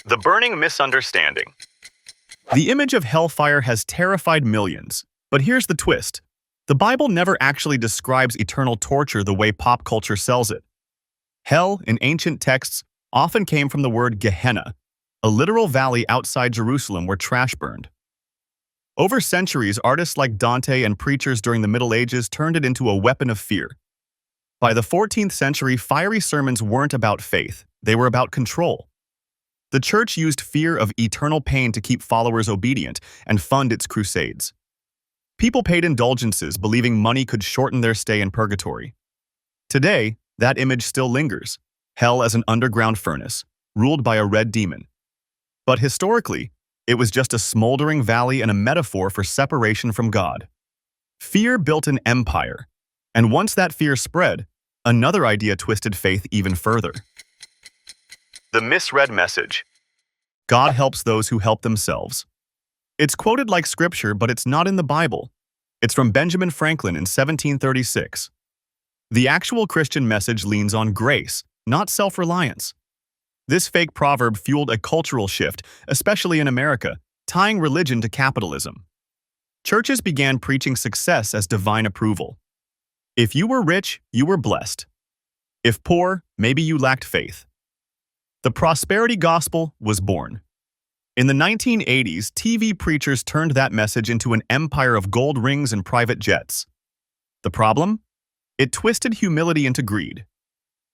The burning misunderstanding. The image of hellfire has terrified millions, but here's the twist. The Bible never actually describes eternal torture the way pop culture sells it. Hell, in ancient texts, often came from the word Gehenna, a literal valley outside Jerusalem where trash burned. Over centuries, artists like Dante and preachers during the Middle Ages turned it into a weapon of fear. By the 14th century, fiery sermons weren't about faith, they were about control. The church used fear of eternal pain to keep followers obedient and fund its crusades. People paid indulgences, believing money could shorten their stay in purgatory. Today, that image still lingers, hell as an underground furnace, ruled by a red demon. But historically, it was just a smoldering valley and a metaphor for separation from God. Fear built an empire, and once that fear spread, another idea twisted faith even further. The misread message. God helps those who help themselves. It's quoted like scripture, but it's not in the Bible. It's from Benjamin Franklin in 1736. The actual Christian message leans on grace, not self-reliance. This fake proverb fueled a cultural shift, especially in America, tying religion to capitalism. Churches began preaching success as divine approval. If you were rich, you were blessed. If poor, maybe you lacked faith. The prosperity gospel was born. In the 1980s, TV preachers turned that message into an empire of gold rings and private jets. The problem? It twisted humility into greed.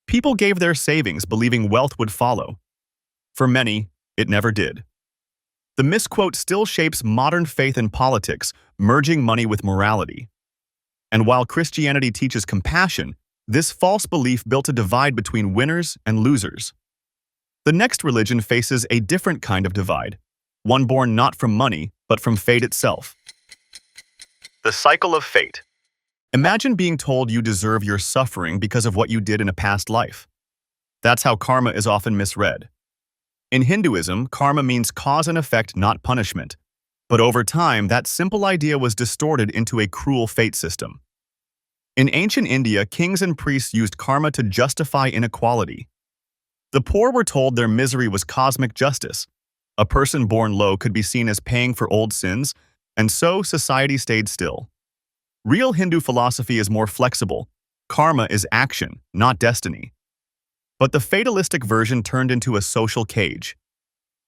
People gave their savings believing wealth would follow. For many, it never did. The misquote still shapes modern faith and politics, merging money with morality. And while Christianity teaches compassion, this false belief built a divide between winners and losers. The next religion faces a different kind of divide, one born not from money, but from fate itself. The cycle of fate. Imagine being told you deserve your suffering because of what you did in a past life. That's how karma is often misread. In Hinduism, karma means cause and effect, not punishment. But over time, that simple idea was distorted into a cruel fate system. In ancient India, kings and priests used karma to justify inequality. The poor were told their misery was cosmic justice. A person born low could be seen as paying for old sins, and so society stayed still. Real Hindu philosophy is more flexible. Karma is action, not destiny. But the fatalistic version turned into a social cage.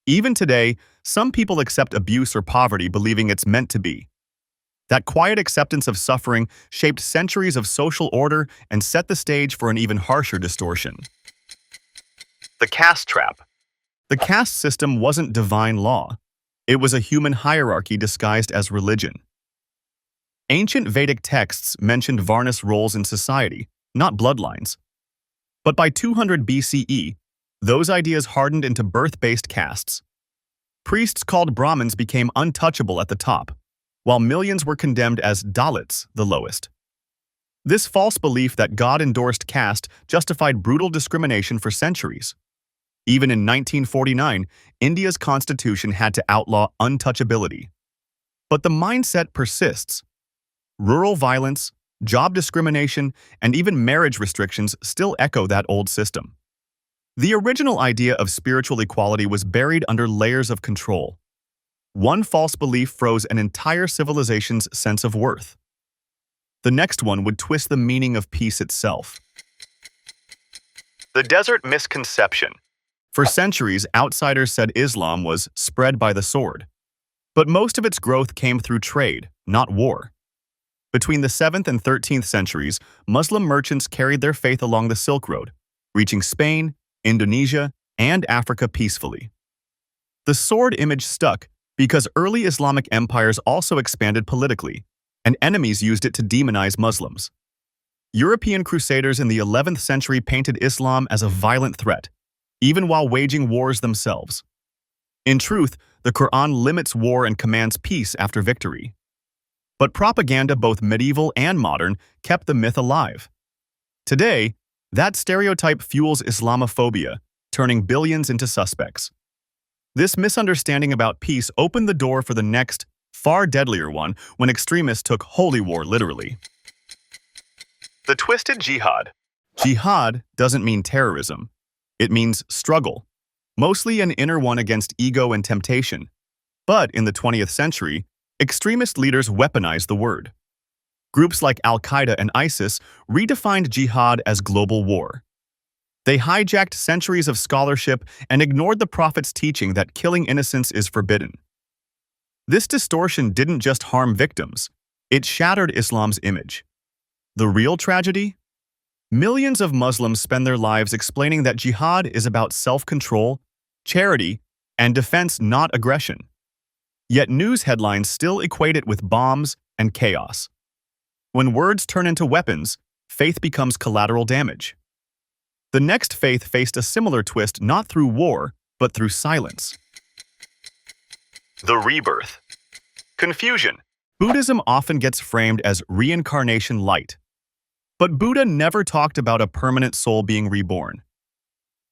Even today, some people accept abuse or poverty believing it's meant to be. That quiet acceptance of suffering shaped centuries of social order and set the stage for an even harsher distortion. The caste trap. The caste system wasn't divine law. It was a human hierarchy disguised as religion. Ancient Vedic texts mentioned Varnas roles in society, not bloodlines. But by 200 BCE, those ideas hardened into birth-based castes. Priests called Brahmins became untouchable at the top, while millions were condemned as Dalits, the lowest. This false belief that God-endorsed caste justified brutal discrimination for centuries. Even in 1949, India's constitution had to outlaw untouchability. But the mindset persists. Rural violence, job discrimination, and even marriage restrictions still echo that old system. The original idea of spiritual equality was buried under layers of control. One false belief froze an entire civilization's sense of worth. The next one would twist the meaning of peace itself. The desert misconception. For centuries, outsiders said Islam was spread by the sword. But most of its growth came through trade, not war. Between the 7th and 13th centuries, Muslim merchants carried their faith along the Silk Road, reaching Spain, Indonesia, and Africa peacefully. The sword image stuck because early Islamic empires also expanded politically, and enemies used it to demonize Muslims. European crusaders in the 11th century painted Islam as a violent threat, even while waging wars themselves. In truth, the Quran limits war and commands peace after victory. But propaganda, both medieval and modern, kept the myth alive. Today, that stereotype fuels Islamophobia, turning billions into suspects. This misunderstanding about peace opened the door for the next, far deadlier one when extremists took holy war literally. The twisted jihad. Jihad doesn't mean terrorism. It means struggle. mostly an inner one against ego and temptation. But in the 20th century, extremist leaders weaponized the word. Groups like Al-Qaeda and ISIS redefined jihad as global war. They hijacked centuries of scholarship and ignored the Prophet's teaching that killing innocents is forbidden. This distortion didn't just harm victims, it shattered Islam's image. The real tragedy? Millions of Muslims spend their lives explaining that jihad is about self-control, charity, and defense, not aggression. Yet news headlines still equate it with bombs and chaos. When words turn into weapons, faith becomes collateral damage. The next faith faced a similar twist not through war, but through silence. The rebirth. Confusion. Buddhism often gets framed as reincarnation light. But Buddha never talked about a permanent soul being reborn.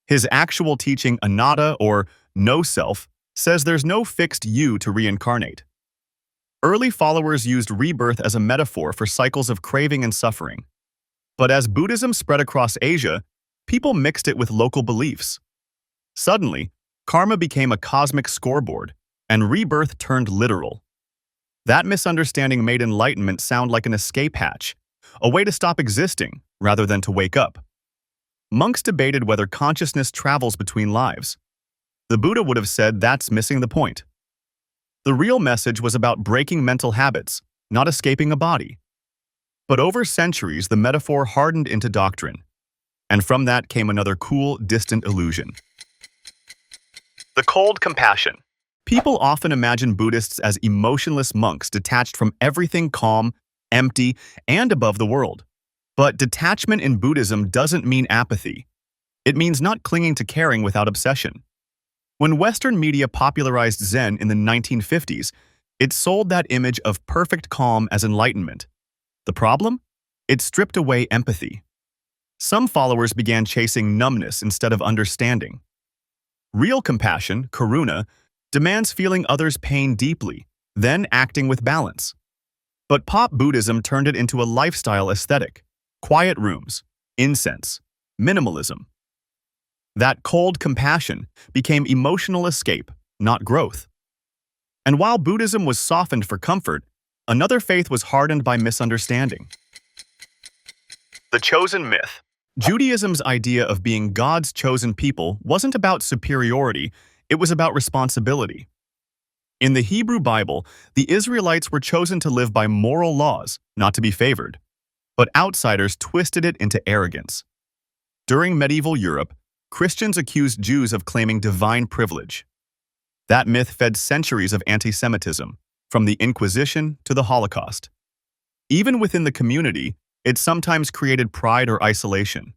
His actual teaching, anatta or no self, says there's no fixed you to reincarnate. Early followers used rebirth as a metaphor for cycles of craving and suffering. But as Buddhism spread across Asia, people mixed it with local beliefs. Suddenly, karma became a cosmic scoreboard, and rebirth turned literal. That misunderstanding made enlightenment sound like an escape hatch, a way to stop existing rather than to wake up. Monks debated whether consciousness travels between lives. The Buddha would have said that's missing the point. The real message was about breaking mental habits, not escaping a body. But over centuries, the metaphor hardened into doctrine. And from that came another cool, distant illusion. The cold compassion. People often imagine Buddhists as emotionless monks detached from everything, calm, empty, and above the world. But detachment in Buddhism doesn't mean apathy. It means not clinging to caring without obsession. When Western media popularized Zen in the 1950s, it sold that image of perfect calm as enlightenment. The problem? It stripped away empathy. Some followers began chasing numbness instead of understanding. Real compassion, karuna, demands feeling others' pain deeply, then acting with balance. But pop Buddhism turned it into a lifestyle aesthetic: quiet rooms, incense, minimalism. That cold compassion became emotional escape, not growth. And while Buddhism was softened for comfort, another faith was hardened by misunderstanding. The chosen myth. Judaism's idea of being God's chosen people wasn't about superiority, it was about responsibility. In the Hebrew Bible, the Israelites were chosen to live by moral laws, not to be favored. But outsiders twisted it into arrogance. During medieval Europe, Christians accused Jews of claiming divine privilege. That myth fed centuries of anti-Semitism, from the Inquisition to the Holocaust. Even within the community, it sometimes created pride or isolation.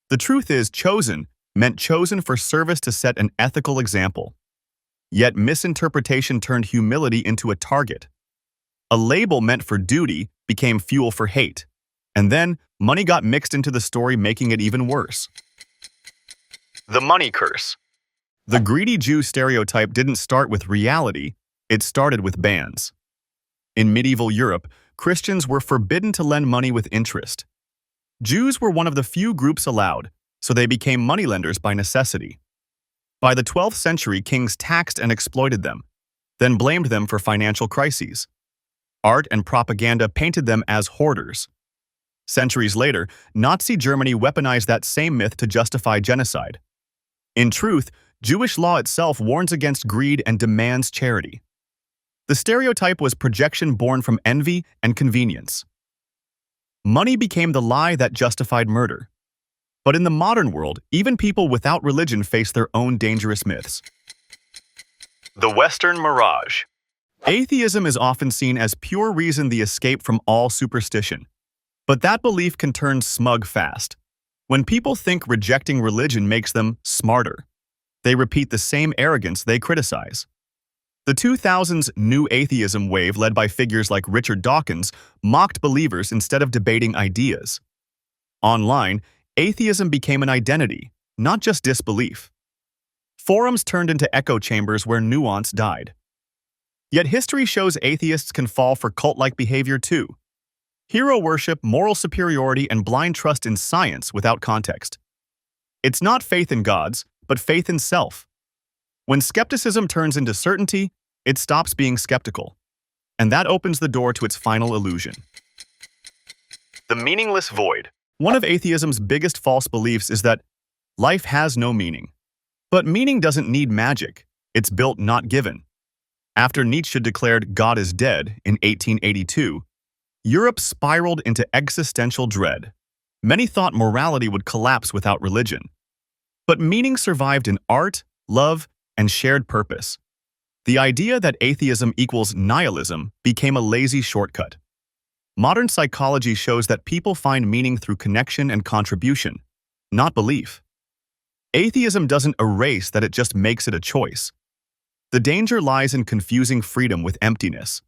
The truth is, chosen meant chosen for service to set an ethical example. Yet misinterpretation turned humility into a target. A label meant for duty became fuel for hate. And then, money got mixed into the story, making it even worse. The money curse. The greedy Jew stereotype didn't start with reality, it started with bans. In medieval Europe, Christians were forbidden to lend money with interest. Jews were one of the few groups allowed, so they became moneylenders by necessity. By the 12th century, kings taxed and exploited them, then blamed them for financial crises. Art and propaganda painted them as hoarders. Centuries later, Nazi Germany weaponized that same myth to justify genocide. In truth, Jewish law itself warns against greed and demands charity. The stereotype was projection born from envy and convenience. Money became the lie that justified murder. But in the modern world, even people without religion face their own dangerous myths. The Western mirage. Atheism is often seen as pure reason, the escape from all superstition. But that belief can turn smug fast. When people think rejecting religion makes them smarter, they repeat the same arrogance they criticize. The 2000s New Atheism wave, led by figures like Richard Dawkins, mocked believers instead of debating ideas. Online, atheism became an identity, not just disbelief. Forums turned into echo chambers where nuance died. Yet history shows atheists can fall for cult-like behavior too. Hero worship, moral superiority, and blind trust in science without context. It's not faith in gods, but faith in self. When skepticism turns into certainty, it stops being skeptical, and that opens the door to its final illusion. The meaningless void. One of atheism's biggest false beliefs is that life has no meaning. But meaning doesn't need magic. It's built, not given. After Nietzsche declared God is dead in 1882, Europe spiraled into existential dread. Many thought morality would collapse without religion. But meaning survived in art, love, and shared purpose. The idea that atheism equals nihilism became a lazy shortcut. Modern psychology shows that people find meaning through connection and contribution, not belief. Atheism doesn't erase that, it just makes it a choice. The danger lies in confusing freedom with emptiness.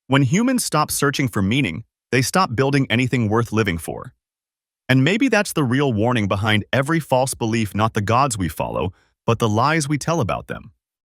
When humans stop searching for meaning, they stop building anything worth living for. And maybe that's the real warning behind every false belief, not the gods we follow, but the lies we tell about them.